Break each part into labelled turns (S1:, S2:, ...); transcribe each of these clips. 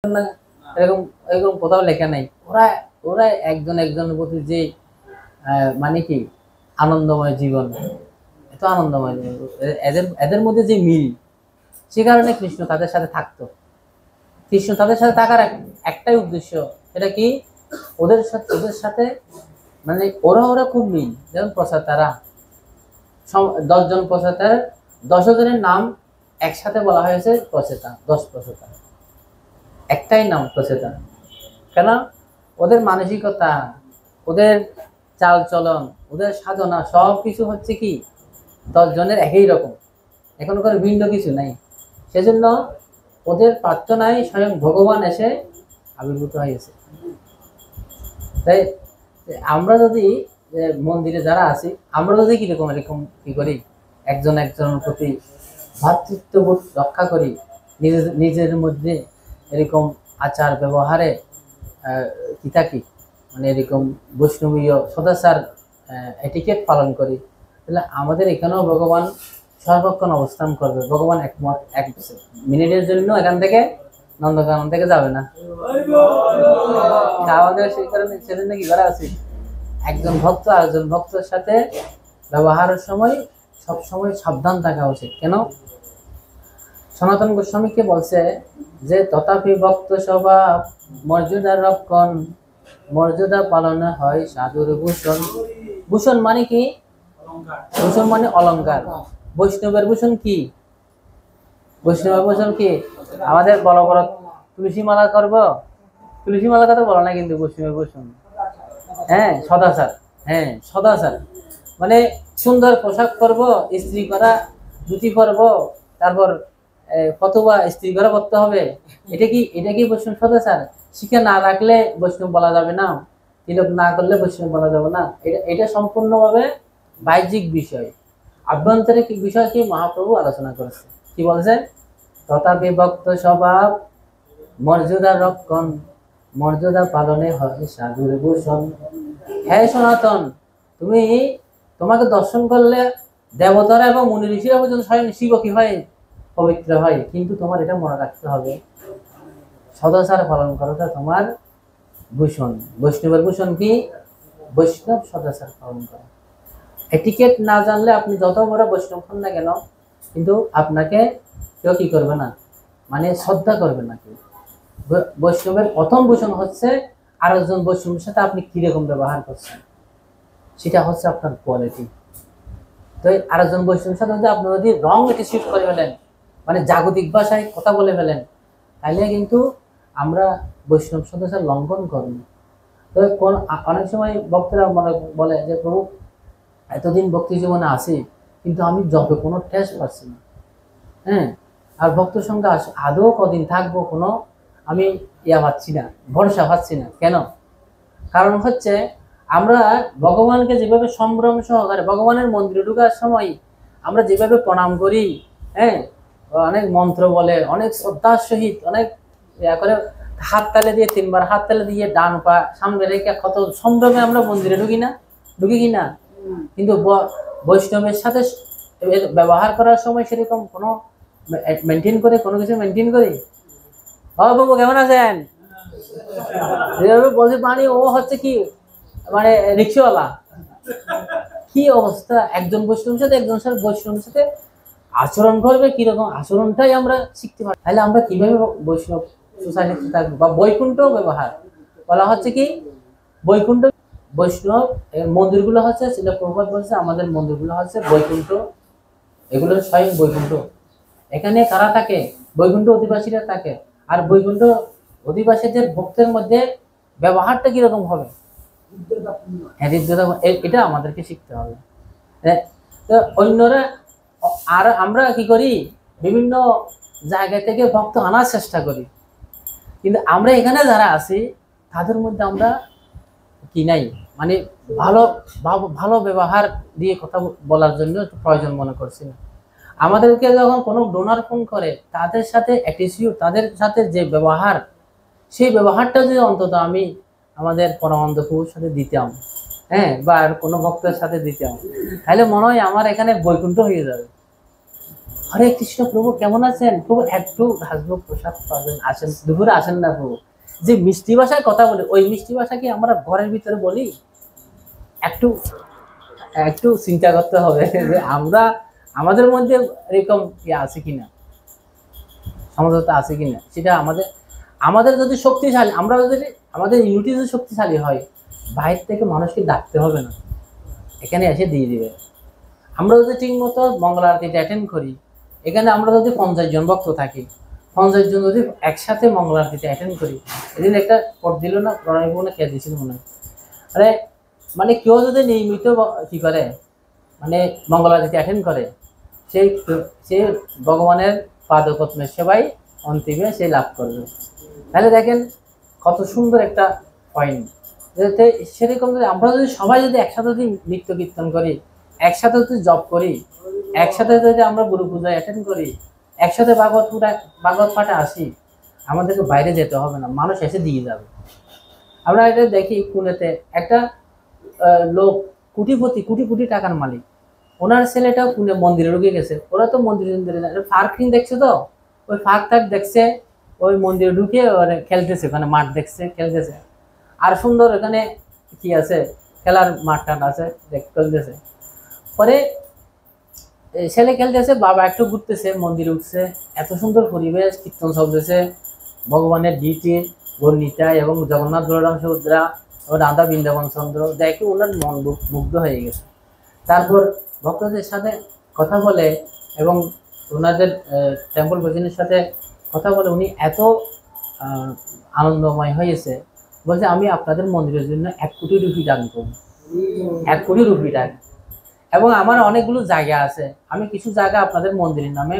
S1: না, এরকম এরকম কোথাও লেখা নাই। ওরা ওরা একজন একজনের প্রতি যে মানে কি আনন্দময় জীবন, এত আনন্দময় জীবন, এদের এদের মধ্যে যে মিল, সে কারণে কৃষ্ণ তাদের সাথে থাকতো। কৃষ্ণ তাদের সাথে থাকার একটাই উদ্দেশ্য, সেটা কি ওদের সাথে মানে ওরা ওরা খুব মিল। যেমন প্রচার 10 জন প্রচার, 10 জনের নাম একসাথে বলা হয়েছে প্রচেতা, 10 প্রচেতা, একটাই নাম প্রচেতা। কেন? ওদের মানসিকতা, ওদের চাল চলন, ওদের সাধনা সব কিছু হচ্ছে কি 10 জনের একই রকম, এখন কোনো ভিন্ন কিছু নাই। সেজন্য ওদের প্রার্থনায় স্বয়ং ভগবান এসে আবির্ভূত হয়েছে। তাই আমরা যদি মন্দিরে যারা আছি, আমরা যদি এরকম কি করি, একজন একজনের প্রতি ভ্রাতৃত্ববোধ রক্ষা করি, নিজের মধ্যে এরকম আচার ব্যবহারে কি থাকি, মানে এরকম বৈষ্ণবীয় সদাচার এটিকেট পালন করি, তাহলে আমাদের এখানেও ভগবান সর্বক্ষণ অবস্থান করবে। ভগবান এক মিনিটের জন্য এখান থেকে নন্দকানন থেকে যাবে না। আমাদের সেই কারণে সেজন্য কি করা আছে, একজন ভক্ত আরেকজন ভক্তের সাথে ব্যবহারের সময় সবসময় সাবধান থাকা উচিত। কেন? সনাতন গোস্বামীকে বলছে যে তথাপি ভক্ত স্বভাব মর্যাদা রক্ষণ, মর্যাদা পালনে হয় সাধুর ভূষণ। ভূষণ মানে কি? ভূষণ মানে অলংকার। বৈষ্ণবের ভূষণ কি? বৈষ্ণবের ভূষণ কি? আমাদের বড় বড় তুলসী মালা করবো, তুলসী মালা কথা বলো না, কিন্তু বৈষ্ণবের ভূষণ হ্যাঁ সদাচার, হ্যাঁ সদাচার মানে সুন্দর পোশাক পরবো, ইস্ত্রি করা ধুতি পরবো, তারপর কতবা স্ত্রী ঘরে পড়তে হবে। এটা কি বৈষ্ণব সদাচার? শিখে না রাখলে বৈষ্ণব বলা যাবে না, তিলক না করলে বৈষ্ণব বলা যাবে না। এটা সম্পূর্ণভাবে বাহ্যিক বিষয়। আভ্যন্তরিক বিষয় কি মহাপ্রভু আলোচনা করেছে, কি বলছে? তথাপি ভক্ত স্বভাব মর্যাদা রক্ষণ, মর্যাদা পালনে হয় সাধুর ভূষণ। হ্যাঁ সনাতন, তোমাকে দর্শন করলে দেবতারা এবং মুনি ঋষিরা পর্যন্ত স্বয়ং শিব কি হয়, পবিত্র হয়। কিন্তু তোমার এটা মনে রাখতে হবে, সদাচার পালন করাটা তোমার ভূষণ। বৈষ্ণবের ভূষণ কি? বৈষ্ণব সদাচার পালন করা। এটিকেট না জানলে আপনি যত বড় বৈষ্ণব হন না কেন, কিন্তু আপনাকে কেউ কি করবে না, মানে শ্রদ্ধা করবে না কেউ। বৈষ্ণবের প্রথম ভূষণ হচ্ছে আরেকজন বৈষ্ণবের সাথে আপনি কিরকম ব্যবহার করছেন, সেটা হচ্ছে আপনার কোয়ালিটি। তো আরেকজন বৈষ্ণবের সাথে আপনি যদি রং অ্যাটিটিউড করে ফেলেন, মানে জাগতিক ভাষায় কথা বলে ফেলেন, তাহলে কিন্তু আমরা বৈষ্ণব সদাচার লঙ্ঘন করব। তো অনেক সময় ভক্তরা বলে যে প্রভু এতদিন ভক্তি জীবনে আসি, কিন্তু আমি জবে কোনো টেস্ট পাচ্ছি না, হ্যাঁ, আর ভক্তের সঙ্গে আদৌ কদিন থাকবো কোনো আমি পাচ্ছি না, ভরসা পাচ্ছি না। কেন? কারণ হচ্ছে আমরা ভগবানকে যেভাবে সম্ভ্রম সহকারে ভগবানের মন্দিরে ঢোকার সময় আমরা যেভাবে প্রণাম করি, হ্যাঁ, অনেক মন্ত্র বলে, অনেক শ্রদ্ধার সহিত, অনেক করে হাত তালে দিয়ে 3বার হাত তালে দিয়ে ডান পা সামনে রেখে কত সম্ভ্রমে আমরা মন্দিরে ঢুকি কিনা। কিন্তু বৈষ্ণবের সাথে ব্যবহার করার সময় সেরকম কোনো মেনটেন করে, কোনো কিছু মেনটেন করি। বাবু কেমন আছেন? যেভাবে বলছে পানি, ও হচ্ছে কি মানে রিক্সাওয়ালা। কি অবস্থা! একজন বৈষ্ণবের সাথে বৈষ্ণবের সাথে আচরণ করবে, কিরকম আচরণটাই আমরা শিখতে পারি। তাহলে আমরা কিভাবে বৈষ্ণব সোসাইটিতে থাকবো? বা বৈকুণ্ঠ ব্যবহার বলা হচ্ছে কি বৈকুণ্ঠ, বৈষ্ণব মন্দিরগুলো হচ্ছে, সেটা প্রভাব বলছে আমাদের মন্দিরগুলো হচ্ছে বৈকুণ্ঠ, এগুলো স্বয়ং বৈকুণ্ঠ। এখানে কারা থাকে? বৈকুণ্ঠ অধিবাসীরা থাকে। আর বৈকুণ্ঠ অধিবাসীদের ভক্তের মধ্যে ব্যবহারটা কিরকম হবে, এটা আমাদেরকে শিখতে হবে। অন্যরা আর আমরা কি করি, বিভিন্ন জায়গা থেকে ভক্ত আনার চেষ্টা করি, কিন্তু আমরা এখানে যারা আছি তাদের মধ্যে আমরা কি নাই, মানে ভালো ভালো ব্যবহার দিয়ে কথা বলার জন্য প্রয়োজন মনে করছি না। আমাদেরকে যখন কোনো ডোনার ফোন করে, তাদের সাথে অ্যাটিটিউড, তাদের সাথে যে ব্যবহার, সেই ব্যবহারটা যদি অন্তত আমি আমাদের পরমানন্দ প্রভুর সাথে দিতাম, হ্যাঁ, বা আর কোনো ভক্তের সাথে দিতাম, তাহলে মনে হয় আমার এখানে বৈকুণ্ঠ হয়ে যাবে। হরে কৃষ্ণ প্রভু, কেমন আছেন প্রভু? একটু হাসবো, প্রসাদ পাবেন, আসেন, দুপুরে আসেন না প্রভু। যে মিষ্টি ভাষায় কথা বলে, ওই মিষ্টি ভাষা কি আমরা ঘরের ভিতরে বলি? একটু একটু চিন্তা করতে হবে যে আমরা আমাদের মধ্যে এরকম আছে কিনা, সমঝোতা আছে কিনা। সেটা আমাদের আমাদের যদি শক্তিশালী, আমরা যদি আমাদের ইউনিটি যদি শক্তিশালী হয়, বাইরে থেকে মানুষকে ডাকতে হবে না, এখানে এসে দিয়ে দিবে। আমরা যদি ঠিক মতো মঙ্গল আরতিটা অ্যাটেন্ড করি, এখানে আমরা যদি 50 জন ভক্ত থাকি, 50 জন যদি একসাথে মঙ্গল আরতিটা অ্যাটেন্ড করি, এদিন একটা পট দিল না, প্রণয় বোনে কে দিয়েছিল মনে হয়, আরে মানে কেউ যদি নিয়মিত কি করে, মানে মঙ্গল আরতি অ্যাটেন্ড করে, সেই সে ভগবানের পাদপদ্মের সেবাই অন্তিমে সে লাভ করবে। তাহলে দেখেন কত সুন্দর একটা পয়েন্ট। সেরকম যদি আমরা যদি সবাই যদি একসাথে যদি নৃত্য কীর্তন করি, একসাথে যদি জপ করি, একসাথে যদি আমরা গুরু পূজায় অ্যাটেন্ড করি, একসাথে ভাগবত পাঠে আসি, আমাদেরকে বাইরে যেতে হবে না, মানুষ এসে দিয়ে যাবে। আমরা এটা দেখি পুনেতে একটা লোক কোটিপতি, কোটি কোটি টাকার মালিক, ওনার ছেলেটাও পুনে মন্দিরে ঢুকে গেছে। ওরা তো মন্দিরে পার্কিং দেখছে, তো ওই ফাঁক দেখছে, ওই মন্দিরে ঢুকে খেলতেছে, ওখানে মাঠ দেখছে, খেলতেছে। আর সুন্দর এখানে কি আছে, খেলার মাঠ টাট আছে, খেলতেছে। পরে ছেলে খেলতেছে, বাবা একটু ঘুরতেছে, মন্দিরে উঠছে, এত সুন্দর পরিবেশ, কীর্তন চলতেছে, ভগবানের ডিটি গণিতা এবং জগন্নাথ বলরাম সুভদ্রা ও রাধা বৃন্দাবন চন্দ্র দেখে ওনার মন মুগ্ধ হয়ে গেছে। তারপর ভক্তদের সাথে কথা বলে এবং ওনাদের টেম্পল ভজনের সাথে কথা বলে উনি এত আনন্দময় হয়েছে, বলছে আমি আপনাদের মন্দিরের জন্য 1 কোটি রুপি দান করব, 1 কোটি রুপি দান, এবং আমার অনেকগুলো জায়গা আছে, আমি কিছু জায়গা আপনাদের মন্দিরের নামে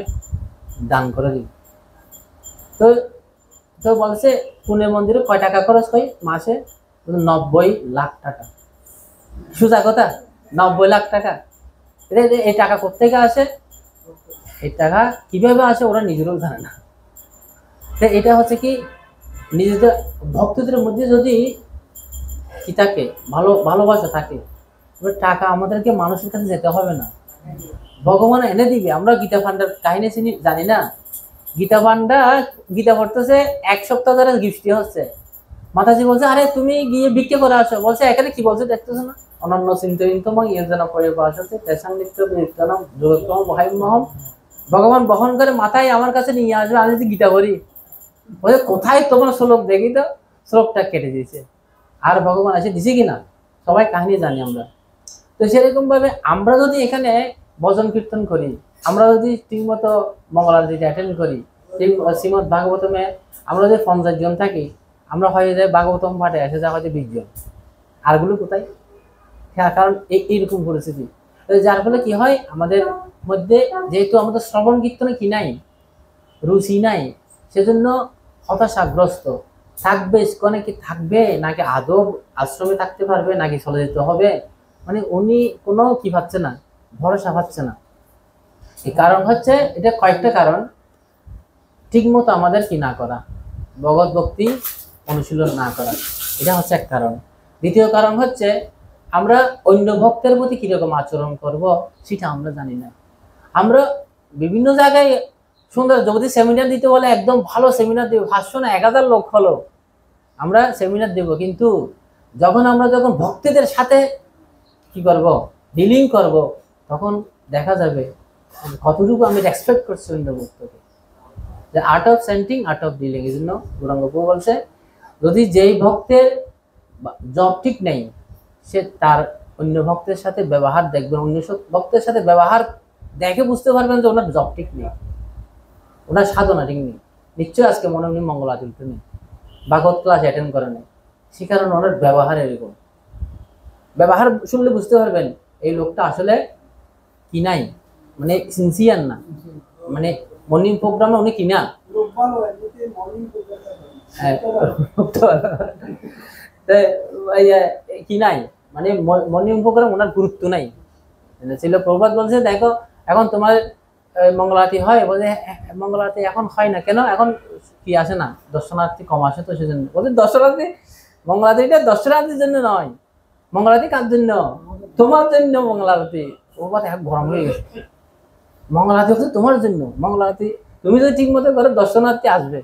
S1: দান করে দিই। তো তো বলছে পুনে মন্দিরে কয় টাকা খরচ হয় মাসে? 90 লাখ টাকা। সোজা কথা, 90 লাখ টাকা। এই টাকা কোথেকে আসে? এই টাকা কিভাবে আসে ওরা নিজেরাও জানে না। এটা হচ্ছে কি, নিজেদের ভক্তদের মধ্যে যদি কি থাকে, ভালোবাসা থাকে, টাকা আমাদেরকে মানুষের কাছে যেতে হবে না, ভগবান এনে দিবে। আমরা গীতা ভান্ডার কাহিনী জানি না? গীতা ভান্ডার, গীতা পড়তেছে, 1 সপ্তাহ ধরে গিফটি হচ্ছে। মাতাজি বলছে আরে তুমি গিয়ে ভিক্ষা করে আসো। বলছে এখানে কি বলছে দেখতেছো না? অনন্য চিন্তয়ন্তম ইয়েজনা পরিবাস হচ্ছে তেসাং নিত্য বিরুদ্ধনম যোগতম বহাইমহম। ভগবান বহন করে মাথায় আমার কাছে নিয়ে আসবে, আমি যদি গীতা পড়ি। বলছে কোথায় তোমার শ্লোক? দেখি তো, শ্লোকটা কেটে দিয়েছে। আর ভগবান এসে দিছে কিনা সবাই কাহিনী জানি আমরা। তো সেরকম ভাবে আমরা যদি এখানে ভজন কীর্তন করি, আমরা যদি ঠিকমতো মঙ্গল আরতি অ্যাটেন্ড করি, শ্রীমদ ভাগবতমে আমরা যদি 50 জন থাকি, আমরা হয়ে যায় ভাগবতম পাঠে এসে যা হয়তো 20 জন, আরগুলো কোথায়? হ্যাঁ, কারণ এইরকম পরিস্থিতি। যার ফলে কি হয়, আমাদের মধ্যে যেহেতু আমাদের শ্রবণ কীর্তনে কি নাই, রুচি নাই, সেজন্য হতাশাগ্রস্ত। থাকবে ইস্কনে কি থাকবে, নাকি আদব আশ্রমে থাকতে পারবে, নাকি চলে যেতে হবে, মানে উনি কোনো কি পাচ্ছে না, ভরসা পাচ্ছে না। এই কারণ হচ্ছে, এটা কয়েকটা কারণ। ঠিক মতো আমাদের কি না করা, ভগবত ভক্তি অনুশীলন না করা, এটা হচ্ছে এক কারণ। দ্বিতীয় কারণ হচ্ছে আমরা অন্য ভক্তের প্রতি কিরকম আচরণ করব সেটা আমরা জানি না। আমরা বিভিন্ন জায়গায় সুন্দর, যদি সেমিনার দিতে বলে একদম ভালো সেমিনার দেবো, 500 না 1000 লোক হলো আমরা সেমিনার দেব, কিন্তু যখন ভক্তদের সাথে কি করব, ডিলিং করব, তখন দেখা যাবে কতটুকু আমি রেসপেক্ট করছি অন্য ভক্তকে। যে art of sensing, art of dealing. এই জন্য গৌরাঙ্গ প্রভু বলছে, যদি যেই ভক্তের জব ঠিক নেই, সে তার অন্য ভক্তের সাথে ব্যবহার দেখবেন, অন্য ভক্তের সাথে ব্যবহার দেখে বুঝতে পারবেন যে ওনার জব ঠিক নেই, ওনার সাধনা ঠিক নেই। নিশ্চয়ই আজকে মনে মনে মঙ্গল আচরণ নেই, ভাগবত ক্লাস অ্যাটেন্ড করে নেই, সে কারণে ওনার ব্যবহার এরকম। ব্যবহার শুনলে বুঝতে পারবেন এই লোকটা আসলে কি নাই, মানে সিনসিয়ার না, মানে মর্নিং প্রোগ্রামে উনি কিনা কি নাই, মানে মর্নিং প্রোগ্রাম ওনার গুরুত্ব নাই। ছিল প্রভাত বলছে দেখো এখন তোমার মঙ্গল আরতি হয়, বলছে মঙ্গল আরতি এখন হয় না কেন, এখন কি আসে না, দর্শনার্থী কম আসে, তো সেজন্য বলছে দর্শনার্থী, মঙ্গল আরতিটা দর্শনার্থীর জন্য নয়, মঙ্গল আরতি কার জন্য? তোমার জন্য মঙ্গল আরতি। প্রভাত এখন গরম হয়ে গেছে, মঙ্গল আরতি হচ্ছে তোমার জন্য, মঙ্গল আরতি তুমি যদি ঠিক মতো করো দর্শনার্থী আসবে।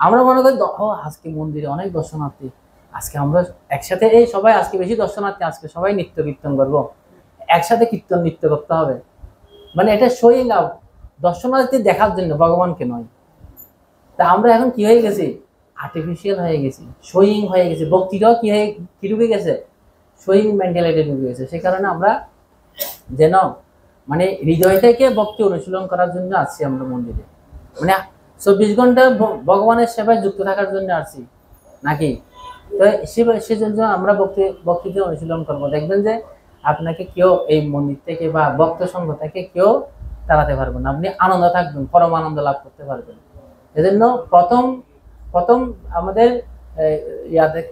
S1: আমরা মনে করি ও আজকে মন্দিরে অনেক দর্শনার্থী, আজকে আমরা একসাথে এই সবাই আজকে বেশি দর্শনার্থী, আজকে সবাই নৃত্য কীর্তন করবো, একসাথে কীর্তন নৃত্য করতে হবে। মানে এটা শোয়িং আপ, দর্শনার্থী দেখার জন্য, ভগবানকে নয়। তা আমরা এখন কি হয়ে গেছি, আর্টিফিশিয়াল হয়ে গেছি, শোয়িং হয়ে গেছে, ভক্তিটাও কি ঢুকে গেছে, শোয়িং মেন্টালিটি ঢুকে গেছে। সে কারণে আমরা যেন মানে হৃদয় থেকে ভক্তি অনুশীলন করার জন্য আসছি আমরা মন্দিরে, মানে 24 ঘন্টা ভগবানের সেবায় যুক্ত থাকার জন্য আসছি নাকি। তো সেজন্য আমরা ভক্তিতে অনুশীলন করবো। দেখবেন যে আপনাকে কেউ এই মন্দির থেকে বা ভক্ত সংঘ থেকে কেউ তাড়াতে পারবেন না, আপনি আনন্দ থাকবেন, পরম আনন্দ লাভ করতে পারবেন। এজন্য প্রথম আমাদের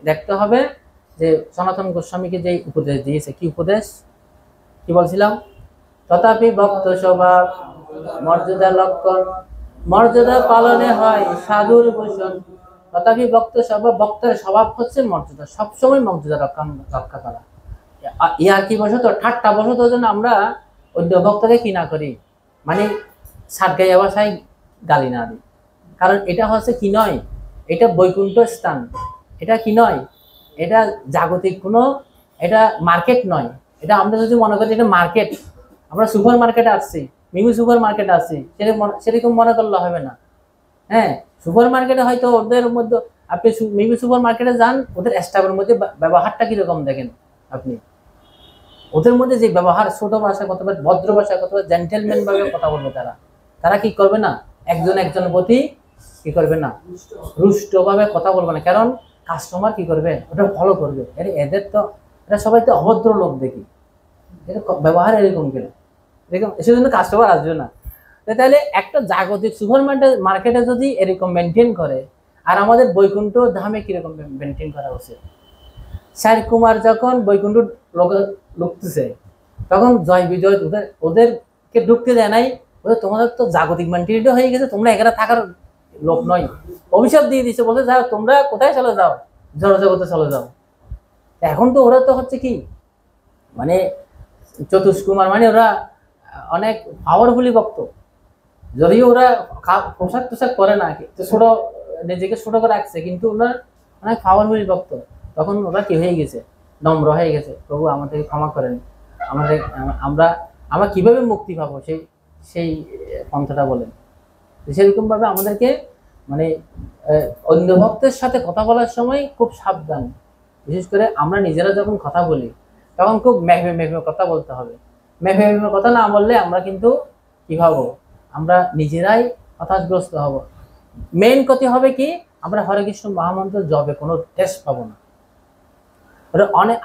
S1: দেখতে হবে যে সনাতন গোস্বামীকে যে উপদেশ দিয়েছে, কি উপদেশ, কি বলছিলাম, তথাপি ভক্ত স্বভাব মর্যাদা লক্ষণ, মর্যাদা পালনে হয় সাধুর ভূষণ। তথাপি ভক্ত স্বভাব, ভক্তের স্বভাব হচ্ছে মর্যাদা, সবসময় মর্যাদা রক্ষা করা। ইয়ার কি বসত, ঠাট্টা বসত জন্য আমরা অন্য ভক্তকে কি না করি, মানে সাতগাইয়া ভাষায় গালি না দিই। কারণ এটা হচ্ছে কি নয়, এটা বৈকুণ্ঠ স্থান, এটা কি নয়, এটা জাগতিক কোনো, এটা মার্কেট নয়। এটা আমরা যদি মনে করি এটা মার্কেট, আমরা সুপার মার্কেটে আসছি, মিমি সুপার মার্কেটে আসছি, সেরকম মনে করলে হবে না। হ্যাঁ, সুপার মার্কেটে হয়তো ওদের মধ্যে আপনি মিমি সুপার মার্কেটে যান, ওদের স্টাফের মধ্যে ব্যবহারটা কিরকম দেখেন আপনি, ওদের মধ্যে যে ব্যবহার, ছোট ভাষায় কথা বলবে, ভদ্র ভাষায় কথা বলবে, জেন্টেলম্যান ভাবে কথা বলবে, তারা কি করবে না, একজনের প্রতি কি করবে না, রুষ্ট ভাবে কথা বলবে না। কারণ কাস্টমার কি করবে, ওটা ফলো করবে। এদের তো এটা সবাই তো অভদ্র লোক দেখি, এটা ব্যবহার এরকম কিনা, এরকম, সেজন্য কাস্টমার আসবে না। তাহলে একটা জাগতিক সুপার মার্কেটে যদি এরকম মেনটেন করে, আর আমাদের বৈকুণ্ঠ ধামে কিরকম মেনটেন করা উচিত। স্যার কুমার যখন বৈকুণ্ঠ লুকতেছে, তখন জয় বিজয় ওদেরকে ঢুকতে দেয় নাই, ওদের তোমাদের তো জাগতিক মেন্টালিটি হয়ে গেছে, তোমরা এখানে থাকার লোক নয়, অভিশাপ দিয়ে দিচ্ছে, বলছে যাও তোমরা কোথায় চলে যাও, জড়জগতে চলে যাও। এখন তো ওরা তো হচ্ছে কি, মানে চতুষ্কুমার, মানে ওরা অনেক পাওয়ারফুলি ভক্ত, যদিও ওরা পোশাক টোশাক করে না, ছোট নিজেকে ছোট করে রাখছে, কিন্তু ওরা অনেক পাওয়ারফুলি ভক্ত। তখন ওরা কি হয়ে গেছে, নম্র হয়ে গেছে, প্রভু আমাদেরকে ক্ষমা করেন, আমরা কিভাবে মুক্তি পাবো সেই পন্থাটা বলেন। সেরকম ভাবে আমাদেরকে মানে অন্য ভক্তের সাথে কথা বলার সময় খুব সাবধান, বিশেষ করে আমরা নিজেরা যখন কথা বলি তখন খুব মেঘে কথা বলতে হবে। মেঘে কথা না বললে আমরা কিন্তু কি হবো, আমরা নিজেরাই হতাশগ্রস্ত হব। মেইন ক্ষতি হবে কি, আমরা হরে কৃষ্ণ মহামন্ত্র জপে কোনো টেস্ট পাবো না।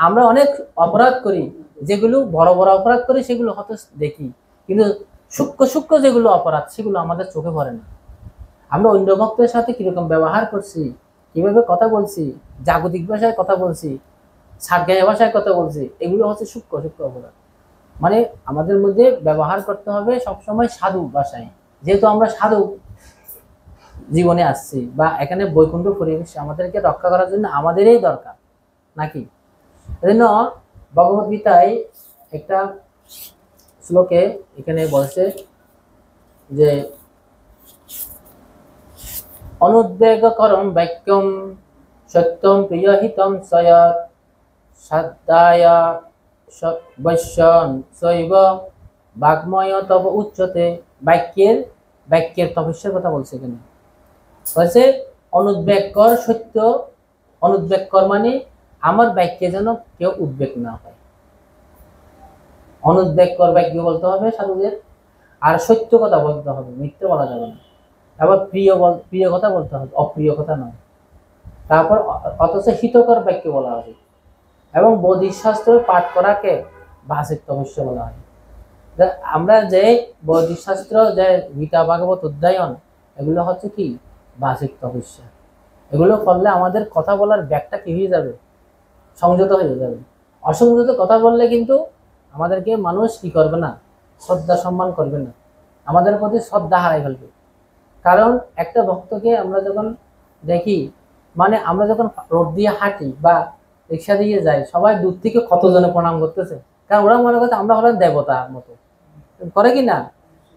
S1: আমরা অনেক অপরাধ করি, যেগুলো বড় বড় অপরাধ করি সেগুলো হয়তো দেখি, কিন্তু সূক্ষ্ম যেগুলো অপরাধ সেগুলো আমাদের চোখে পড়ে না। আমরা অন্য ভক্তের সাথে কিরকম ব্যবহার করছি, কিভাবে কথা বলছি, জাগতিক ভাষায় কথা বলছি, সাতগাঁয়া ভাষায় কথা বলছি, এগুলো হচ্ছে সূক্ষ্ম অপরাধ। মানে আমাদের মধ্যে ব্যবহার করতে হবে সবসময় সাধু ভাষায়, যেহেতু আমরা সাধু জীবনে আসছি, বা এখানে বৈকুণ্ঠ পরিবেশ আমাদেরকে রক্ষা করার জন্য আমাদেরই দরকার নাকি। এজন্য ভগবদ গীতায় একটা শ্লোকে এখানে বলছে যে অনুদ্বেগকরম বাক্যম সত্যম প্রিয়হিতম সয়ৎ সাধ্যায় বৈশ্যন শৈব বাগ্ময় তব উচ্চতে। বাক্যের তপস্যার কথা বলছে এখানে, বলছে অনুদ্বেগ কর সত্য, অনুদ্বেগ কর মানে আমার বাক্যে যেন কেউ উদ্বেগ না হয়, অনুদ্বেগ কর বাক্য বলতে হবে সাধুদের, আর সত্য কথা বলতে হবে, মিথ্যে বলা যাবে না। আবার প্রিয় কথা বলতে হবে, অপ্রিয় কথা নয়। তারপর অথচ হিতকর বাক্য বলা হবে, এবং বৌদ্ধিক পাঠ করাকে বাচিক তপস্যা বলা হয়। আমরা যে বৌদ্ধিক শাস্ত্র, যে গীতা ভাগবত অধ্যয়ন, এগুলো হচ্ছে কি বাচিক তপস্যা। এগুলো করলে আমাদের কথা বলার ব্যাগটা কি হয়ে যাবে, সংযত হয়ে যাবে। অসংযত কথা বললে কিন্তু আমাদেরকে মানুষ কি করবে না, শ্রদ্ধা সম্মান করবে না, আমাদের প্রতি শ্রদ্ধা হারাই ফেলবে। কারণ একটা ভক্তকে আমরা যখন দেখি, মানে আমরা যখন রোড দিয়ে হাঁটি বা রিক্সা দিয়ে যাই, সবাই দূর থেকে কতজনে প্রণাম করতেছে, কারণ ওরা মনে করছে আমরা হলেন দেবতা মতো, করে কি না।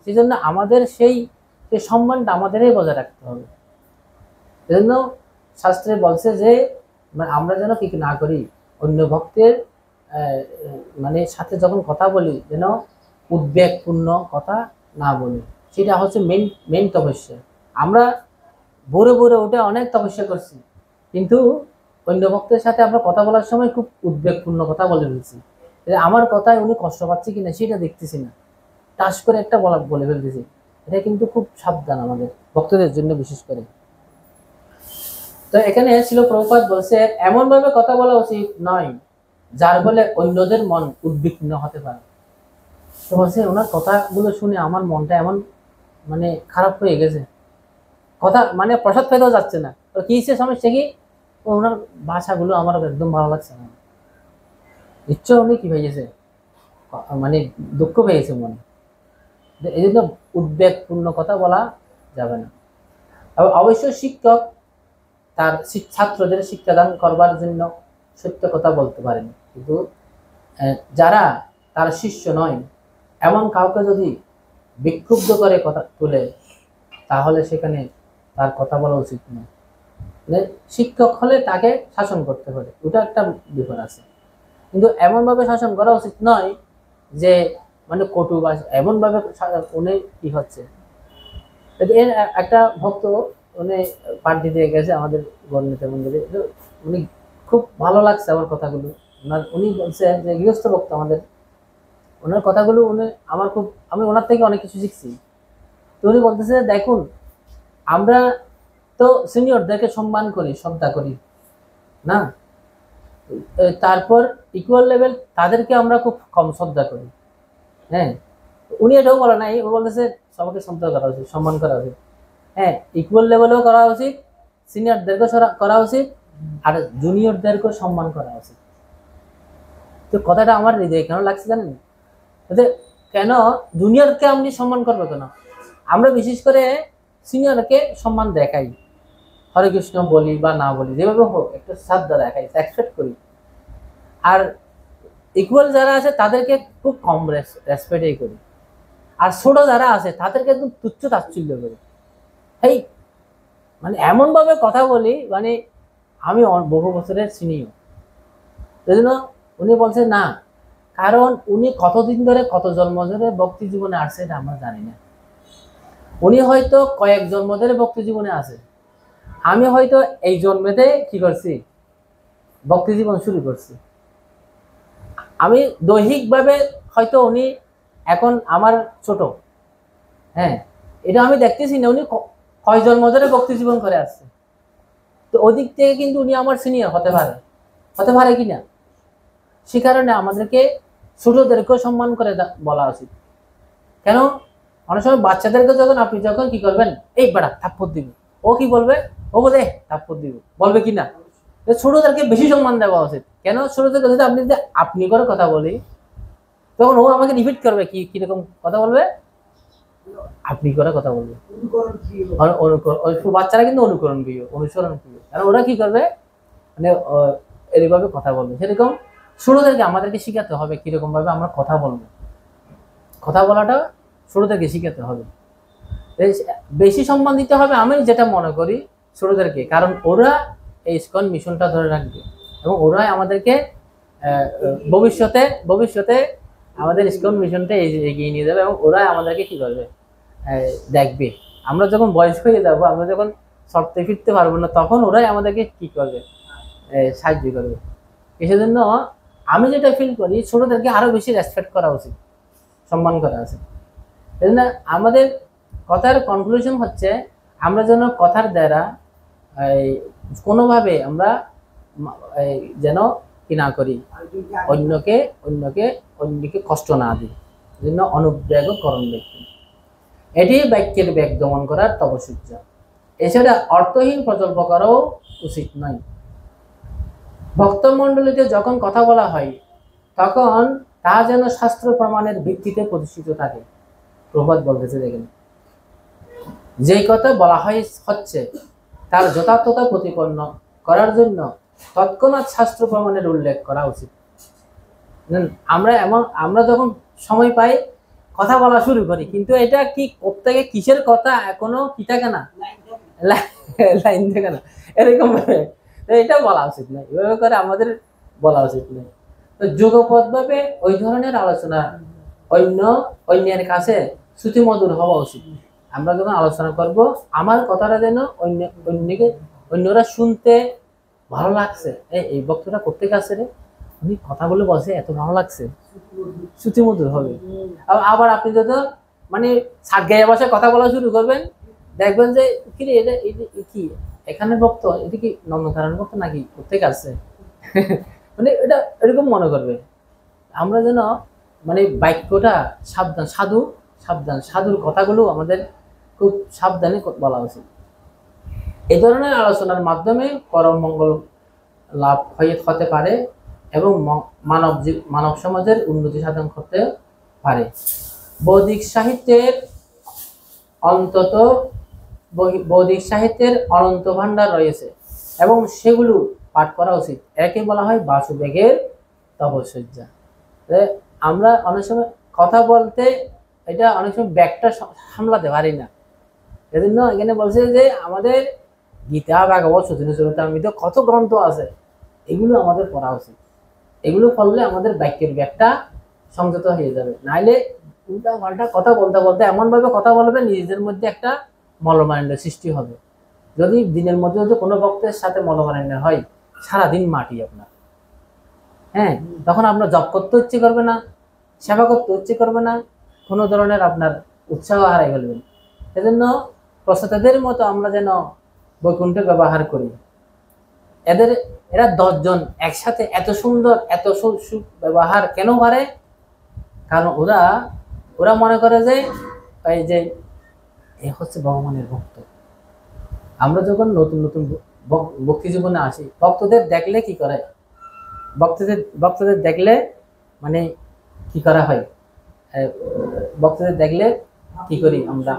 S1: সেই জন্য আমাদের সেই সম্মানটা আমাদেরই বজায় রাখতে হবে। এজন্য শাস্ত্রে বলছে যে আমরা যেন কি না করি, অন্য ভক্তের মানে সাথে যখন কথা বলি যেন উদ্বেগপূর্ণ কথা না বলি। সেটা হচ্ছে মেন তপস্যা। আমরা ভোরে ভোরে উঠে অনেক তপস্যা করছি, কিন্তু অন্য ভক্তের সাথে আমরা কথা বলার সময় খুব উদ্বেগপূর্ণ কথা বলে ফেলছি। আমার কথায় উনি কষ্ট পাচ্ছে কিনা সেটা দেখতেছি না, টাস করে একটা বলে ফেলতেছি। এটা কিন্তু খুব সাবধান আমাদের ভক্তদের জন্য বিশেষ করে। তো এখানে ছিল প্রভুপাদ বলছে এমন ভাবে কথা বলা উচিত নয় যার ফলে অন্যদের মন উদ্বিগ্ন হতে পারে। তো বলছে ওনার কথাগুলো শুনে আমার মনটা এমন মানে খারাপ হয়ে গেছে, কথা মানে প্রসাদ পেতেও যাচ্ছে না। কি হচ্ছে সমস্যা কি, ওনার ভাষাগুলো আমার একদম ভালো লাগছে না। নিশ্চয় উনি কি হয়েছে, মানে দুঃখ পেয়েছে মনে। এই জন্য উদ্বেগপূর্ণ কথা বলা যাবে না। অবশ্যই শিক্ষক তার ছাত্রদের শিক্ষাদান করবার জন্য সত্য কথা বলতে পারেন, কিন্তু যারা তার শিষ্য নয় এমন কাউকে যদি বিক্ষুব্ধ করে কথা তুলে, তাহলে সেখানে তার কথা বলা উচিত নয়। শিক্ষক হলে তাকে শাসন করতে পারে, ওটা একটা বিপদ আছে, কিন্তু এমন ভাবে শাসন করা উচিত নয় যে মানে কটু বা এমন ভাবে উনি কি হচ্ছে। একটা ভক্ত উনি পাঠ দিতে গেছে আমাদের গণিতের মন্দিরে, উনি খুব ভালো লাগছে আমার কথাগুলো। উনি বলছে যে গৃহস্থ ভক্ত আমাদের, ওনার কথাগুলো উনি আমার খুব, আমি ওনার থেকে অনেক কিছু শিখছি। তো উনি বলতেছে দেখুন আমরা তো সিনিয়রদেরকে সম্মান করি, শ্রদ্ধা করি না, তারপর ইকুয়াল লেভেল তাদেরকে আমরা খুব কম শ্রদ্ধা করি। হ্যাঁ, উনি এটাও বলে নাই, ও বলতেছে সবাইকে শ্রদ্ধা করা উচিত, সম্মান করা উচিত। হ্যাঁ, ইকুয়াল লেভেলেও করা উচিত, সিনিয়রদেরকেও করা উচিত, আর জুনিয়রদেরকেও সম্মান করা উচিত। তো কথাটা আমার হৃদয়ে কেন লাগছে জানেন, কেন জুনিয়রকে আপনি সম্মান করবে কেন? আমরা বিশেষ করে সিনিয়রকে সম্মান দেখাই, হরে কৃষ্ণ বলি বা না বলি, যেভাবে হোক একটু শ্রদ্ধা দেখাই, অ্যাকসেপ্ট করি। আর ইকুয়াল যারা আছে তাদেরকে খুব কম রেসপেক্টই করি, আর ছোট যারা আছে তাদেরকে একদম তুচ্ছ তাচ্ছিল্য করি। এই মানে এমন ভাবে কথা বলি মানে আমি বহু বছরের সিনিয়র। এই জন্য উনি বলছে না, কারণ উনি কতদিন ধরে কত জন্ম ধরে ভক্তি জীবনে আসছে এটা আমরা জানি না। উনি হয়তো কয়েক জন্ম ধরে ভক্তি জীবনে আছে, আমি হয়তো এই জন্মেতে কি করছি, ভক্তি জীবন শুরু করছি। আমি দৈহিকভাবে হয়তো উনি এখন আমার ছোট, হ্যাঁ, এটা আমি দেখতেছি না উনি কয় জন্ম ধরে ভক্তি জীবন করে আসছে। তো ওদিক থেকে কিন্তু উনি আমার সিনিয়র হতে পারে কিনা। সে কারণে আমাদেরকে ছোটদেরকেও সম্মান করে বলা উচিত। কেন, অনেক সময় বাচ্চাদেরকে আপনি যখন কি করবেন, এই বেড়া থাপ্পড় দিব, ও কি বলবে, ও বলে থাপ্পড় দিব বলবে কিনা। ছোটদেরকে বেশি সম্মান দেওয়া উচিত। কেন, ছোটদেরকে যদি আপনি করে কথা বলি, তখন ও আমাকে রিপিট করবে, কিরকম কথা বলবে, আপনি করে কথা বলবে। বাচ্চারা কিন্তু অনুসরণ প্রিয়, কারণ ওরা কি করবে মানে এইভাবে কথা বলবে। সেরকম ছোটদেরকে আমাদেরকে শিখাতে হবে কিরকম ভাবে আমরা কথা বলবো, কথা বলাটা ছোটদেরকে শিখাতে হবে। বেশি সম্মান দিতে হবে আমি যেটা মনে করি ছোটদেরকে, কারণ ওরা এই ইসকন মিশনটা ধরে রাখবে এবং ওরাই আমাদেরকে ভবিষ্যতে আমাদের ইসকন মিশনটা এগিয়ে নিয়ে যাবে, এবং ওরাই আমাদেরকে কি করবে দেখবে। আমরা যখন বয়স হয়ে যাবো, আমরা যখন সরতে ফিরতে পারবো না, তখন ওরাই আমাদেরকে কি করবে, সাহায্য করবে। সেজন্য আমি যেটা ফিল করি ছোটদেরকে আরো বেশি রেসপেক্ট করা উচিত, সম্মান করা উচিত। সেজন্য আমাদের কথার কনক্লুশন হচ্ছে আমরা যেন কথার দ্বারা কোনোভাবে আমরা যেন কি না করি, অন্যকে কষ্ট না দিই, জন্য অনুব্যাগকরণ ব্যক্তি। এটি বাক্যের বেগ দমন করার তপসূর্য। এছাড়া অর্থহীন প্রকল্প করাও উচিত নয়। ভক্তমণ্ডলীতে যখন কথা বলা হয় তখন তা যেন শাস্ত্র প্রমাণের ভিত্তিতে প্রতিষ্ঠিত থাকে। প্রবাদ বলতেছে দেখেন, যে কথা বলা হচ্ছে তার যথার্থতা প্রতিপন্ন করার জন্য তৎক্ষণাৎ শাস্ত্র প্রমাণের উল্লেখ করা উচিত। আমরা যখন সময় পাই কথা বলা শুরু করি, কিন্তু এটা কি প্রত্যেকে কিসের কথা এখনো কি থাকে না, লাইন থাকে না, এরকম ভাবে এটা বলা উচিত নয়, এভাবে করে আমাদের বলা উচিত নয়। তো যুগপৎ ভাবে ওই ধরনের আলোচনা অন্যের কাছে শ্রুতিমধুর হওয়া উচিত। আমরা যখন আলোচনা করব আমার কথাটা যেন অন্যরা শুনতে ভালো লাগছে, এই বক্তব্যটা করতে গেছে রে, উনি কথাগুলো বলছে এত ভালো লাগছে, শ্রুতিমধুর হবে। আবার আপনি যদি মানে সাত গায়ে বসে কথা বলা শুরু করবেন, দেখবেন যে কি রে এটা কি এখানে বক্ত, এটা কি নন্দকানন বক্ত নাকি প্রত্যেক আছে মানে এটা এরকম মনে করবে। আমরা যেন মানে বাক্যটা সাবধান, সাধুর কথাগুলো আমাদের খুব সাবধানে বলা উচিত। এই ধরনের আলোচনার মাধ্যমে পরম মঙ্গল লাভ হতে পারে এবং মানব সমাজের উন্নতি সাধন করতে পারে। বৌদ্ধিক সাহিত্যের অনন্ত ভান্ডার রয়েছে এবং সেগুলো পাঠ করা উচিত। একে বলা হয় বাসুবেগের তপশয্যা। আমরা অনেক সময় কথা বলতে এটা অনেক সময় ব্যাগটা সামলাতে পারি না, এজন্য এখানে বলছে যে আমাদের গীতা, ভাগবত, চরিতামৃত কত গ্রন্থ আছে, এগুলো আমাদের পড়া উচিত। এগুলো পড়লে আমাদের বাক্যের ব্যাগটা সংযত হয়ে যাবে, নাইলে উল্টা পাল্টা কথা বলতে বলতে এমন ভাবে কথা বলবে নিজেদের মধ্যে একটা মলমালিন্য সৃষ্টি হবে। যদি দিনের মধ্যে যদি কোনো ভক্তের সাথে মলমালিন্য হয়, সারাদিন মাটি আপনার, হ্যাঁ, তখন আপনার জপ করতে ইচ্ছে করবে না, সেবা করতে ইচ্ছে করবে না, কোনো ধরনের আপনার উৎসাহ হারাই ফেলবেন। সেজন্য প্রসেতাদের মতো আমরা যেন বৈকুণ্ঠ ব্যবহার করি। এরা 10 জন একসাথে এত সুন্দর এত ব্যবহার কেন পারে? কারণ ওরা মনে করে যে এই যে এ হচ্ছে ভগবানের ভক্ত। আমরা যখন নতুন নতুন ভক্তি জীবনে আসি, ভক্তদের দেখলে কি করে, ভক্তদের দেখলে মানে কি করা হয়, ভক্তদের দেখলে কি করি আমরা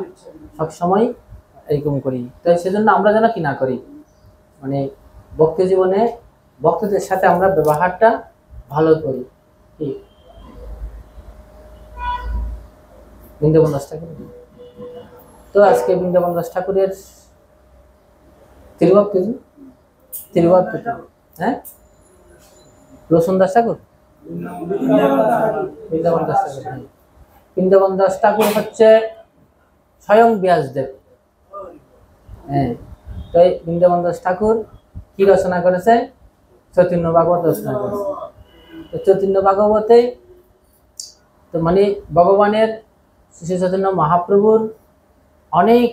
S1: সবসময় এরকম করি। তো সেজন্য আমরা যেন কি না করি, মানে ভক্তি জীবনে ভক্তদের সাথে আমরা ব্যবহারটা ভালো করি। কি বৃন্দাবন দাস ঠাকুর, তো আজকে বৃন্দাবন দাস ঠাকুরের তিরুভাব, হ্যাঁ, রোশন দাস ঠাকুর, বৃন্দাবন দাস ঠাকুর, বৃন্দাবন দাস ঠাকুর হচ্ছে স্বয়ং ব্যাসদেব। হ্যাঁ, তো বৃন্দাবন দাস ঠাকুর কি রচনা করেছে? চৈতন্য ভাগবত রচনা করেছে। তো চৈতন্য ভাগবতে তো মানে ভগবানের শ্রী চৈতন্য মহাপ্রভুর অনেক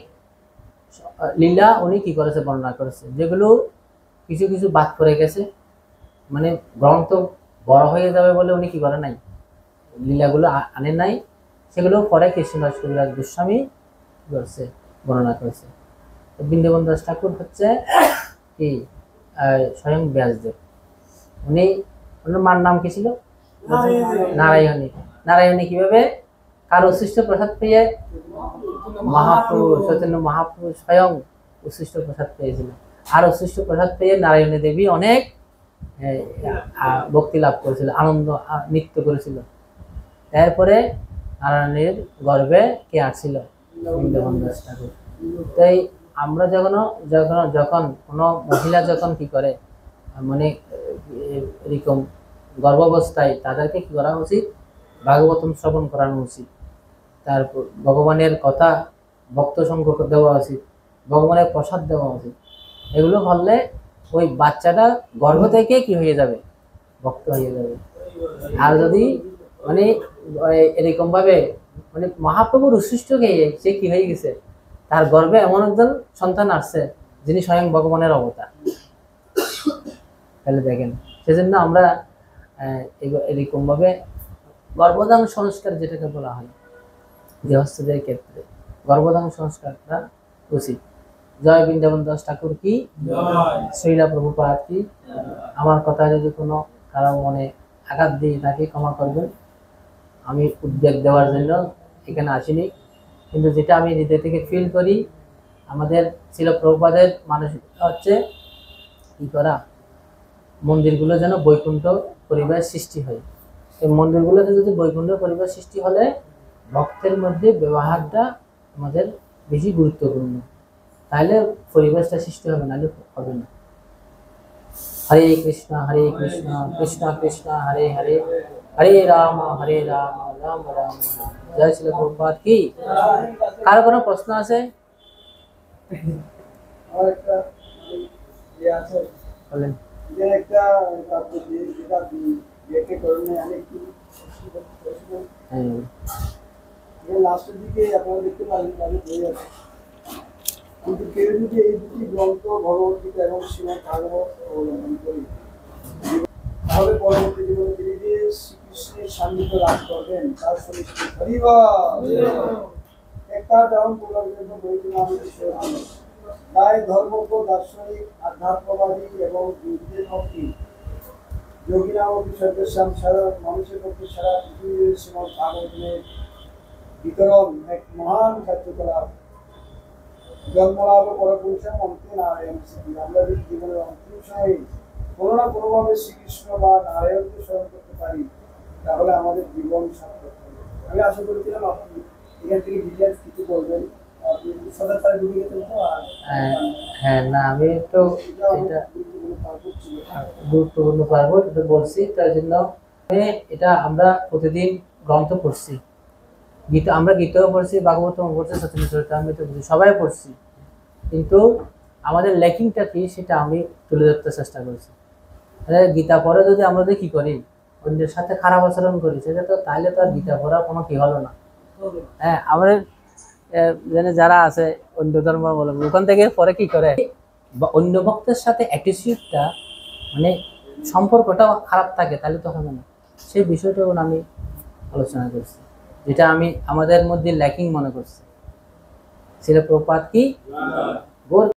S1: লীলা উনি কি করেছে, বর্ণনা করেছে, যেগুলো কিছু কিছু বাদ পড়ে গেছে, মানে গ্রন্থ বড় হয়ে যাবে বলে উনি কি করে নাই, লীলাগুলো আনে নাই, সেগুলো পরে কৃষ্ণদাস কবিরাজ গোস্বামী করেছে, বর্ণনা করেছে। বৃন্দাবন দাস ঠাকুর হচ্ছে কি স্বয়ং ব্যাসদেব। ওনার মার নাম কি ছিল? নারায়ণী। নারায়ণী কিভাবে কার উচ্ছিষ্ট প্রসাদ পেয়ে? মহাপ্রভু চৈতন্য মহাপ্রভু স্বয়ং উচ্ছিষ্ট প্রসাদ পেয়েছিল। আর উচ্ছিষ্ট প্রসাদ পেয়ে নারায়ণী দেবী অনেক ভক্তি লাভ করেছিল, আনন্দ নৃত্য করেছিল। এরপরে নারায়ণীর গর্ভে কে আসছিল? বৃন্দাবন দাস ঠাকুর। তাই আমরা যখন কোনো মহিলা যখন কি করে, মানে এরকম গর্ভাবস্থায়, তাদেরকে কি করা উচিত? ভাগবতম শ্রবণ করানো উচিত। তারপর ভগবানের কথা ভক্ত সঙ্গ দেওয়া উচিত, ভগবানের প্রসাদ দেওয়া উচিত। এগুলো করলে ওই বাচ্চাটা গর্ভ থেকে কি হয়ে যাবে? ভক্ত হয়ে যাবে। আর যদি মানে এরকম ভাবে মানে মহাপ্রভুর উচ্ছিষ্ট খেয়ে সে কি হয়ে গেছে, তার গর্ভে এমন একজন সন্তান আসছে যিনি স্বয়ং ভগবানের অবতার। তাহলে দেখেন, সেজন্য আমরা এরকম ভাবে গর্ভধারণ সংস্কার যেটাকে বলা হয় গৃহস্থদের ক্ষেত্রে, গর্ভধারণ সংস্কারটা উচিত। জয় বৃন্দাবন দাস ঠাকুর কি, শ্রীলা প্রভুপাদ কি। আমার কথা যদি কোনো কারো মনে আঘাত দিয়ে থাকে ক্ষমা করবেন, আমি উদ্বেগ দেওয়ার জন্য এখানে আসিনি, কিন্তু যেটা আমি হৃদয় থেকে ফিল করি, আমাদের ছিল প্রভুপাদের মানসিকতা হচ্ছে কি করা, মন্দিরগুলো যেন বৈকুণ্ঠ পরিবেশ সৃষ্টি হয়। এই মন্দিরগুলোতে যদি বৈকুণ্ঠ পরিবেশ সৃষ্টি হলে ভক্তের মধ্যে ব্যবহারটা আমাদের বেশি গুরুত্বপূর্ণ, তাহলে পরিবেশটা সৃষ্টি হবে, নাহলে হবে না। হরে কৃষ্ণ কৃষ্ণ কৃষ্ণ হরে হরে, হরে রাম রাম রাম রাম। জয় শ্রী প্রভুপাদ কি। কারো কোনো প্রশ্ন আছে? বলেন।
S2: লাস্টের দিকে আপনারা দেখতে পারেন তাদের বই আছে, কিন্তু কেউ যদি এই দুটি গ্রন্থ ভগবদ্গীতা এবং শ্রীমদ্ ভাগবত অবলম্বন করি, তাহলে পরবর্তী জীবনে তিনি যে শ্রীকৃষ্ণের সান্নিধ্য লাভ করবেন তার সুনিশ্চিত। একটা যেমন পুনর্জন্ম বইটির নাম তাই ধর্মজ্ঞ, দার্শনিক, আধ্যাত্মবাদী এবং যুদ্ধের ভক্তি যোগী নামক সর্বেশ্যাম সাধারণ মানুষের পক্ষে সারা পৃথিবীর শ্রীমদ্ ভাগবতের বিতরণ এক মহান কার্যকলাপ। জন্মলাভ পরপুরুষের অন্তে নারায়ণ স্মৃতি। আমরা যদি জীবনের অন্তিম সময়ে কোনো না কোনোভাবে শ্রীকৃষ্ণ বা নারায়ণকে স্মরণ করতে পারি, তাহলে আমাদের জীবন সার্থক হবে। আমি আশা করেছিলাম আপনি এখান থেকে ডিটেলস কিছু বলবেন। আপনি সদাচার ঢুকে গেছেন তো।
S1: হ্যাঁ, না আমি তো এটা গুরুত্বপূর্ণ পারবো, এটা বলছি তার জন্য। এটা আমরা প্রতিদিন গ্রন্থ পড়ছি, গীতা, আমরা গীতাও পড়ছি, ভাগবতম পড়ছি, সত্যেন্দ্র চরিতামৃত পড়ছি, সবাই পড়ছি, কিন্তু আমাদের ল্যাকিংটা কি সেটা আমি তুলে ধরতে চেষ্টা করছি। গীতা পড়ে যদি আমরা কি করি, অন্যের সাথে খারাপ আচরণ করি, সেটা তো তাহলে তো আর গীতা পড়ার কোনো কি হলো না। হ্যাঁ, আমাদের যারা আছে অন্য ধর্মাবলম্বী, ওখান থেকে পরে কি করে, অন্য ভক্তের সাথে অ্যাটিটিউডটা মানে সম্পর্কটা খারাপ থাকে, তাহলে তো হবে না। সেই বিষয়টা আমি আলোচনা করছি, যেটা আমি আমাদের মধ্যে ল্যাকিং মনে করছি। শ্রীল প্রভুপাদ কি।